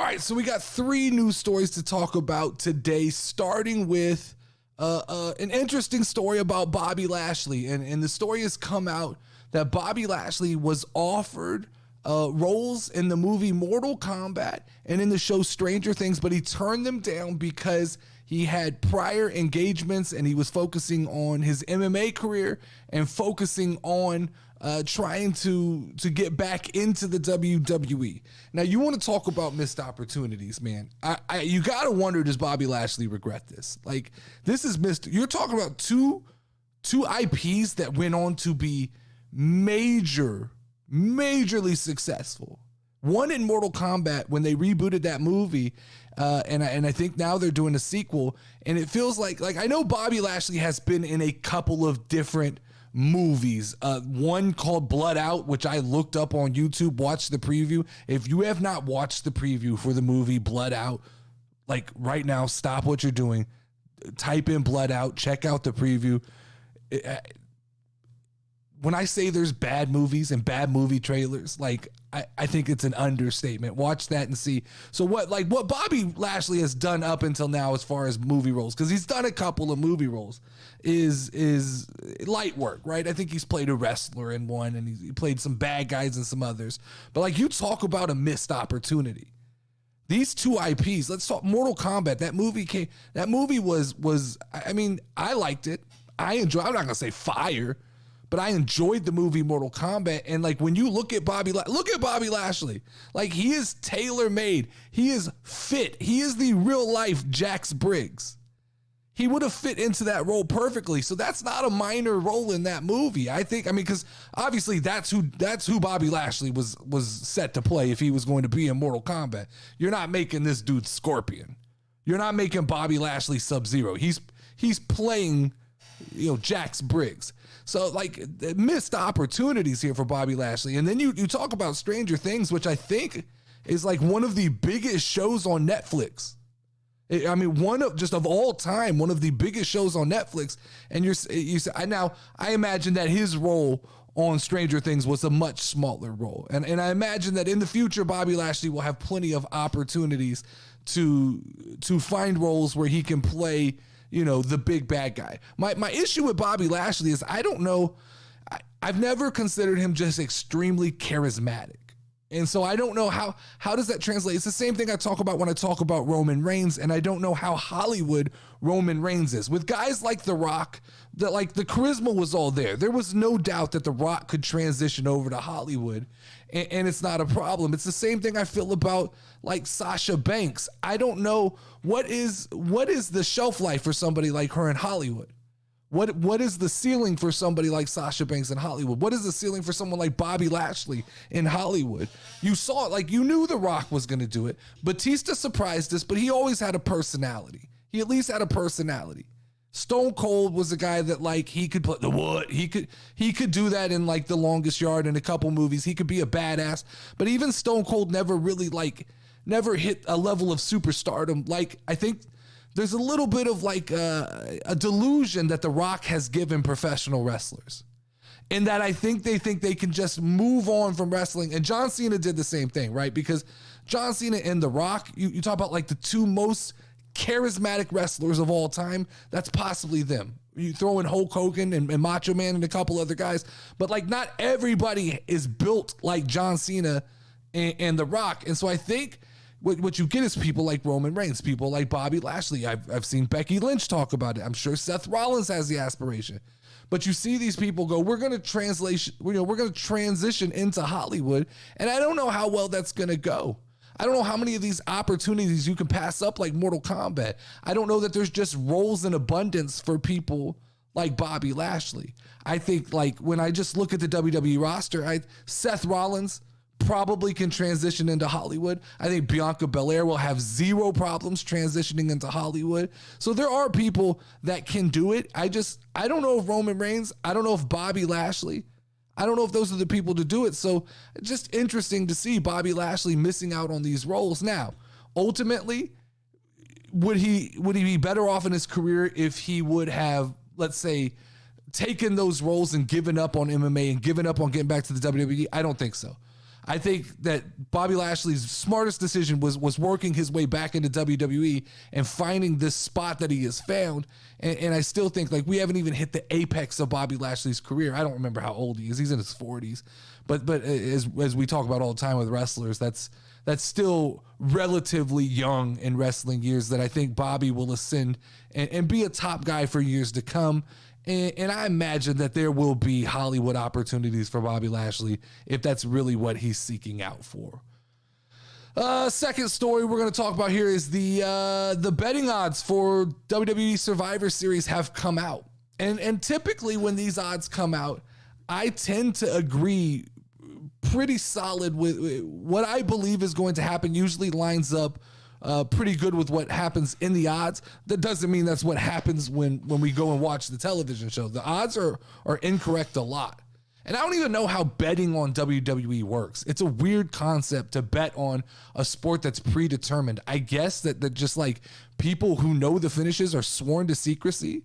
right, so we got 3 news stories to talk about today, starting with an interesting story about Bobby Lashley. And the story has come out that Bobby Lashley was offered roles in the movie Mortal Kombat and in the show Stranger Things, but he turned them down because he had prior engagements and he was focusing on his MMA career and focusing on trying to get back into the WWE. Now, you want to talk about missed opportunities, man. You got to wonder, does Bobby Lashley regret this? Like, this is missed. You're talking about two IPs that went on to be majorly successful. One in Mortal Kombat when they rebooted that movie, and I think now they're doing a sequel, and it feels like I know Bobby Lashley has been in a couple of different movies. One called Blood Out, which I looked up on YouTube, watched the preview. If you have not watched the preview for the movie Blood Out, like right now, stop what you're doing, type in Blood Out, check out the preview. When I say there's bad movies and bad movie trailers, like I think it's an understatement. Watch that and see. So what Bobby Lashley has done up until now as far as movie roles, because he's done a couple of movie roles, is light work, right? I think he's played a wrestler in one, and he played some bad guys in some others. But like, you talk about a missed opportunity. These 2 IPs, let's talk Mortal Kombat. That movie was, I mean, I liked it. I'm not going to say fire, but I enjoyed the movie Mortal Kombat. And like, when you look at Bobby Lashley, like, he is tailor-made. He is fit. He is the real life JAX Briggs. He would have fit into that role perfectly. So that's not a minor role in that movie. I mean, because obviously that's who Bobby Lashley was set to play if he was going to be in Mortal Kombat. You're not making this dude Scorpion. You're not making Bobby Lashley Sub-Zero. He's playing, JAX Briggs. So, like, missed opportunities here for Bobby Lashley. And then you talk about Stranger Things, which I think is like one of the biggest shows on Netflix. I mean, of all time, one of the biggest shows on Netflix. And I imagine that his role on Stranger Things was a much smaller role. And I imagine that in the future, Bobby Lashley will have plenty of opportunities to find roles where he can play, the big bad guy. My issue with Bobby Lashley is, I don't know, I've never considered him just extremely charismatic. And so I don't know how does that translate. It's the same thing I talk about when I talk about Roman Reigns, and I don't know how Hollywood Roman Reigns is. With guys like The Rock, the charisma was all there. There was no doubt that The Rock could transition over to Hollywood, and it's not a problem. It's the same thing I feel about like Sasha Banks. I don't know what is the shelf life for somebody like her in Hollywood. What is the ceiling for somebody like Sasha Banks in Hollywood? What is the ceiling for someone like Bobby Lashley in Hollywood? You saw it, like, you knew The Rock was going to do it. Batista surprised us, but he always had a personality. He at least had a personality. Stone Cold was a guy that, like, he could play the what? He could do that in like The Longest Yard and a couple movies. He could be a badass. But even Stone Cold never really never hit a level of superstardom. Like, I think there's a little bit of like a delusion that The Rock has given professional wrestlers, in that I think they can just move on from wrestling. And John Cena did the same thing, right? Because John Cena and The Rock, you talk about like the 2 most charismatic wrestlers of all time, that's possibly them. You throw in Hulk Hogan and Macho Man and a couple other guys, but like, not everybody is built like John Cena and The Rock. And so I think what you get is people like Roman Reigns, people like Bobby Lashley. I've seen Becky Lynch talk about it. I'm sure Seth Rollins has the aspiration. But you see these people go, we're going to transition into Hollywood, and I don't know how well that's going to go. I don't know how many of these opportunities you can pass up, like Mortal Kombat. I don't know that there's just roles in abundance for people like Bobby Lashley. I think, like, when I just look at the WWE roster, Seth Rollins probably can transition into Hollywood. I think Bianca Belair will have 0 problems transitioning into Hollywood. So there are people that can do it. I don't know if Roman Reigns, I don't know if Bobby Lashley, I don't know if those are the people to do it. So just interesting to see Bobby Lashley missing out on these roles. Now, ultimately, would he be better off in his career if he would have, let's say, taken those roles and given up on MMA and given up on getting back to the WWE? I don't think so. I think that Bobby Lashley's smartest decision was working his way back into WWE and finding this spot that he has found. And I still think like we haven't even hit the apex of Bobby Lashley's career. I don't remember how old he is. He's in his 40s. But as we talk about all the time with wrestlers, that's still relatively young in wrestling years that I think Bobby will ascend and be a top guy for years to come. And I imagine that there will be Hollywood opportunities for Bobby Lashley if that's really what he's seeking out for. Second story we're going to talk about here is the betting odds for WWE Survivor Series have come out. And typically when these odds come out, I tend to agree pretty solid with what I believe is going to happen. Usually lines up pretty good with what happens in the odds. That doesn't mean that's what happens when we go and watch the television show. The odds are incorrect a lot. And I don't even know how betting on WWE works. It's a weird concept to bet on a sport that's predetermined. I guess that just like people who know the finishes are sworn to secrecy.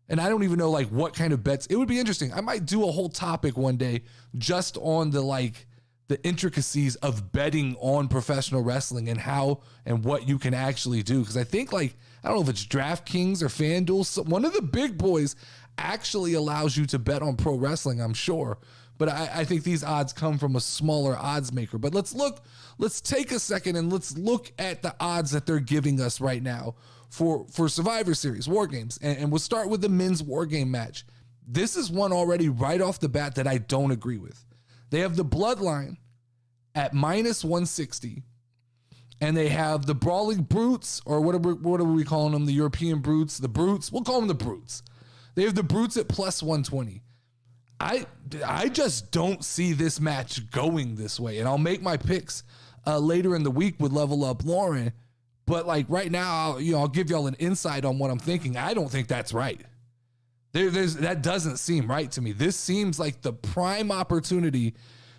And I don't even know like what kind of bets. It would be interesting. I might do a whole topic one day just on the intricacies of betting on professional wrestling and how and what you can actually do. Because I think I don't know if it's DraftKings or FanDuel. One of the big boys actually allows you to bet on pro wrestling, I'm sure. But I think these odds come from a smaller odds maker. But let's take a second and let's look at the odds that they're giving us right now for Survivor Series, War Games. And we'll start with the men's War Game match. This is one already right off the bat that I don't agree with. They have the Bloodline at minus 160, and they have the Brawling Brutes, or what are we calling them? The European Brutes, the Brutes. We'll call them the Brutes. They have the Brutes at plus 120. I just don't see this match going this way, and I'll make my picks later in the week with Level Up Lauren. But right now, I'll give y'all an insight on what I'm thinking. I don't think that's right. That doesn't seem right to me. This seems like the prime opportunity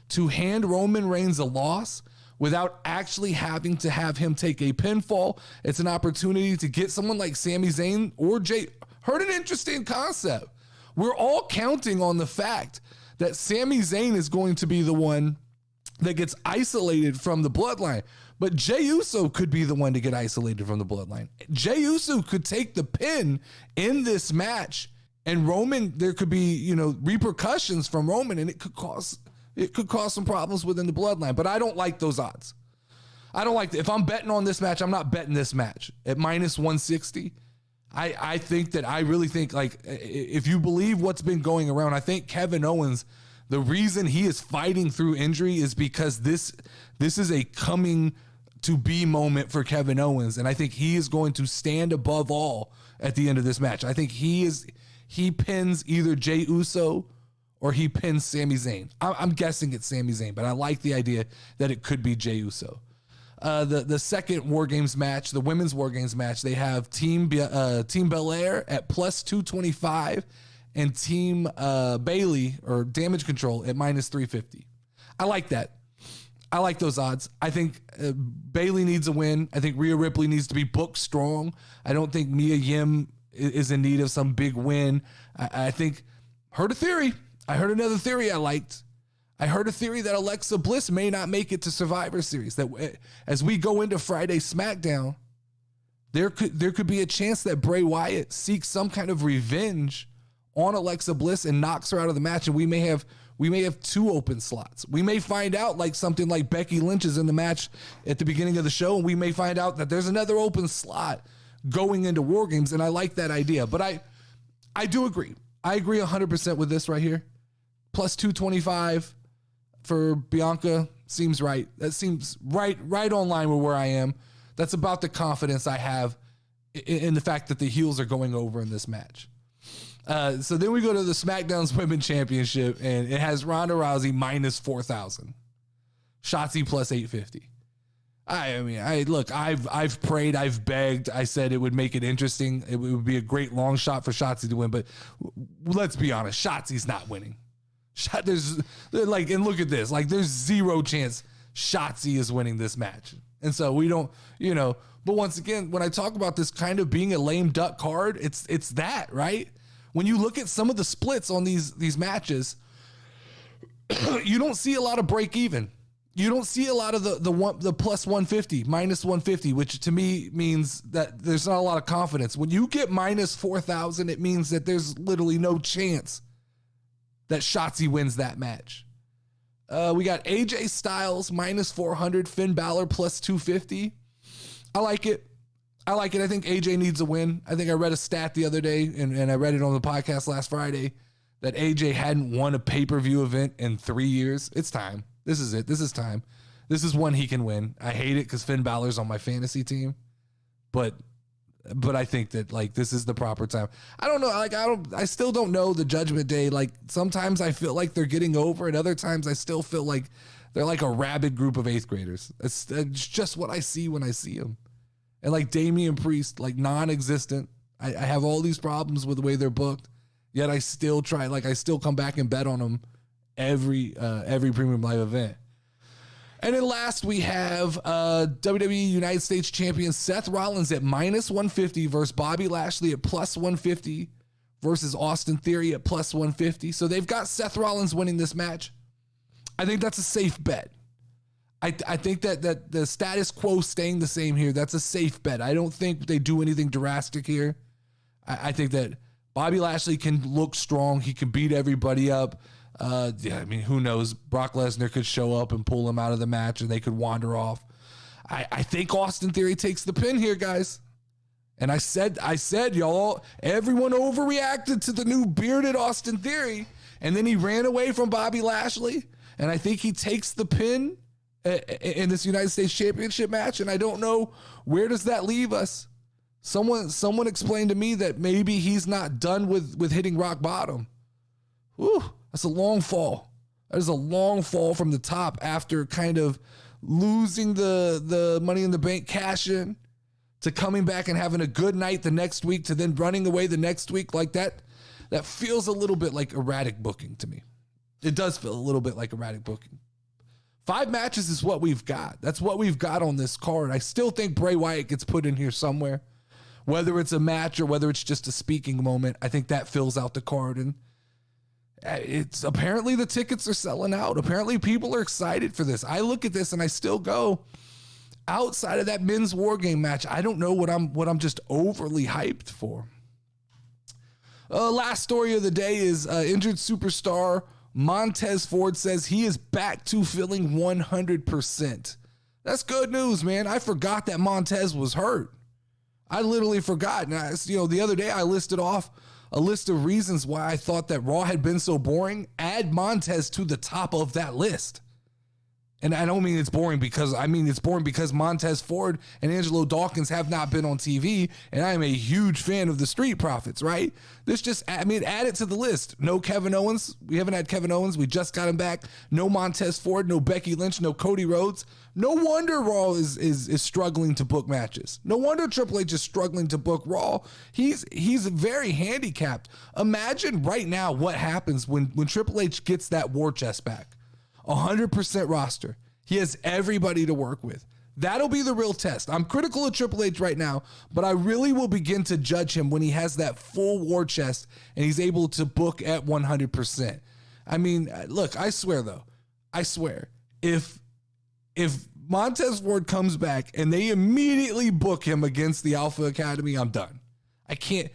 to hand Roman Reigns a loss without actually having to have him take a pinfall. It's an opportunity to get someone like Sami Zayn or Jay. Heard an interesting concept. We're all counting on the fact that Sami Zayn is going to be the one that gets isolated from the Bloodline. But Jey Uso could be the one to get isolated from the Bloodline. Jey Uso could take the pin in this match, and Roman, there could be, repercussions from Roman, and it could cause some problems within the Bloodline. But I don't like those odds. I don't like if I'm betting on this match, I'm not betting this match at minus 160. I think that I really think if you believe what's been going around, I think Kevin Owens, the reason he is fighting through injury is because this is a coming to be moment for Kevin Owens. And I think he is going to stand above all at the end of this match. I think he pins either Jey Uso or he pins Sami Zayn. I'm guessing it's Sami Zayn, but I like the idea that it could be Jey Uso. The second War Games match, the women's War Games match, they have Team Belair at plus 225 and Team Bayley or Damage Control at minus 350. I like that. I like those odds. I think Bayley needs a win. I think Rhea Ripley needs to be booked strong. I don't think Mia Yim is in need of some big win. I think, heard a theory. I heard another theory I liked. I heard a theory that Alexa Bliss may not make it to Survivor Series. That as we go into Friday SmackDown, there could be a chance that Bray Wyatt seeks some kind of revenge on Alexa Bliss and knocks her out of the match, and we may have two open slots. We may find out something like Becky Lynch is in the match at the beginning of the show, and we may find out that there's another open slot going into War Games, and I like that idea. But I do agree. I agree 100% with this right here. Plus 225 for Bianca seems right. That seems right on line with where I am. That's about the confidence I have in the fact that the heels are going over in this match. So then we go to the SmackDown's Women's Championship, and it has Ronda Rousey minus 4,000. Shotzi plus 850. I've prayed, I've begged. I said it would make it interesting. It would be a great long shot for Shotzi to win, but let's be honest, Shotzi's not winning. And look at this. There's zero chance Shotzi is winning this match. And so we don't, but once again, when I talk about this kind of being a lame duck card, it's that, right? When you look at some of the splits on these matches, you don't see a lot of break even. You don't see a lot of the plus 150, minus 150, which to me means that there's not a lot of confidence. When you get minus 4,000, it means that there's literally no chance that Shotzi wins that match. We got AJ Styles minus 400, Finn Balor plus 250. I like it. I think AJ needs a win. I think I read a stat the other day, and I read it on the podcast last Friday, that AJ hadn't won a pay-per-view event in 3 years. It's time. This is it. This is time. This is one he can win. I hate it because Finn Balor's on my fantasy team, but I think that like this is the proper time. I don't know. Like I still don't know the Judgment Day. Like sometimes I feel like they're getting over, and other times I still feel like they're like a rabid group of 8th graders. It's just what I see when I see them. And like Damian Priest, like non-existent. I have all these problems with the way they're booked, yet I still try. Like I still come back and bet on them every premium live event. And then last we have WWE United States Champion Seth Rollins at minus 150 versus Bobby Lashley at plus 150 versus Austin Theory at plus 150. So they've got Seth Rollins winning this match. I think that's a safe bet. I think that the status quo staying the same here, that's a safe bet. I don't think they do anything drastic here. I think that Bobby Lashley can look strong. He can beat everybody up. Yeah, I mean, who knows? Brock Lesnar could show up and pull him out of the match, and they could wander off. I think Austin Theory takes the pin here, guys. And I said, y'all, everyone overreacted to the new bearded Austin Theory, and then he ran away from Bobby Lashley, and I think he takes the pin in this United States Championship match, and I don't know, where does that leave us? Someone explained to me that maybe he's not done with hitting rock bottom. Whew. That's a long fall. That is a long fall from the top after kind of losing the Money in the Bank cash in to coming back and having a good night the next week to then running away the next week like that. That feels a little bit like erratic booking to me. It does feel a little bit like erratic booking. 5 matches is what we've got. That's what we've got on this card. I still think Bray Wyatt gets put in here somewhere. Whether it's a match or whether it's just a speaking moment, I think that fills out the card. And it's apparently the tickets are selling out. Apparently people are excited for this. I look at this and I still go, outside of that men's war game match, I don't know what I'm just overly hyped for. Last story of the day is injured superstar Montez Ford says he is back to feeling 100%. That's good news, man. I forgot that Montez was hurt. I literally forgot. And the other day I listed off a list of reasons why I thought that Raw had been so boring. Add Montez to the top of that list. And I don't mean it's boring because, it's boring because Montez Ford and Angelo Dawkins have not been on TV, and I am a huge fan of the Street Profits, right? Add it to the list. No Kevin Owens. We haven't had Kevin Owens. We just got him back. No Montez Ford, no Becky Lynch, no Cody Rhodes. No wonder Raw is struggling to book matches. No wonder Triple H is struggling to book Raw. He's very handicapped. Imagine right now what happens when Triple H gets that war chest back. 100% roster. He has everybody to work with. That'll be the real test. I'm critical of Triple H right now, but I really will begin to judge him when he has that full war chest and he's able to book at 100%. Look, I swear, if Montez Ford comes back and they immediately book him against the Alpha Academy, I'm done. I can't.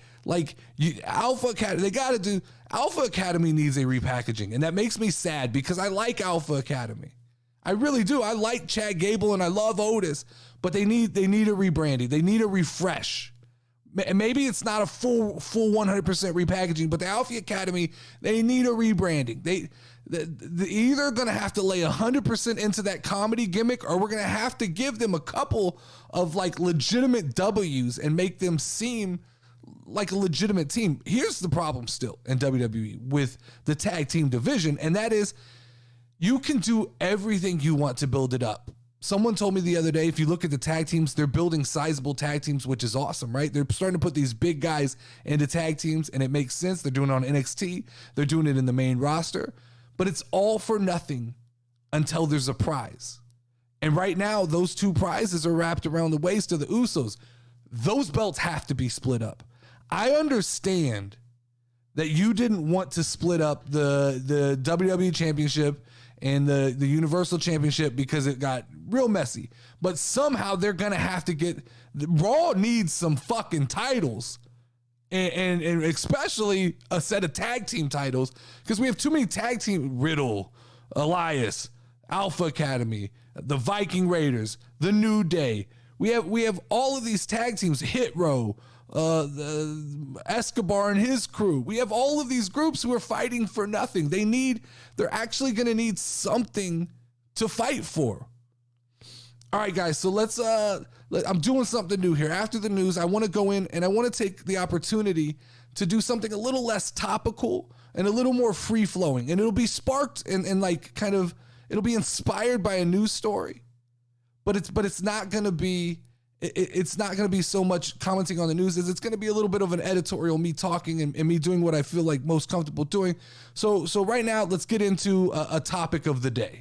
Alpha Academy, Alpha Academy needs a repackaging, and that makes me sad because I like Alpha Academy. I really do. I like Chad Gable and I love Otis, but they need a rebranding. They need a refresh. Maybe it's not a full 100% repackaging, but the Alpha Academy, they need a rebranding. They're either going to have to lay 100% into that comedy gimmick, or we're going to have to give them a couple of legitimate W's and make them seem like a legitimate team. Here's the problem still in WWE with the tag team division, and that is you can do everything you want to build it up. Someone told me the other day, if you look at the tag teams, they're building sizable tag teams, which is awesome, right? They're starting to put these big guys into tag teams, and it makes sense. They're doing it on NXT. They're doing it in the main roster, but it's all for nothing until there's a prize. And right now, those 2 prizes are wrapped around the waist of the Usos. Those belts have to be split up. I understand that you didn't want to split up the WWE Championship and the Universal Championship because it got real messy. But somehow they're gonna have to get Raw needs some fucking titles. And especially a set of tag team titles, because we have too many tag team. Riddle, Elias, Alpha Academy, the Viking Raiders, the New Day. We have all of these tag teams. Hit Row, the Escobar and his crew. We have all of these groups who are fighting for nothing. They're actually going to need something to fight for. All right, guys. So I'm doing something new here. After the news, I want to go in and I want to take the opportunity to do something a little less topical and a little more free flowing. And it'll be sparked and like kind of, it'll be inspired by a news story, but it's not going to be, it's not going to be so much commenting on the news as it's going to be a little bit of an editorial, me talking and me doing what I feel like most comfortable doing. So right now let's get into a topic of the day.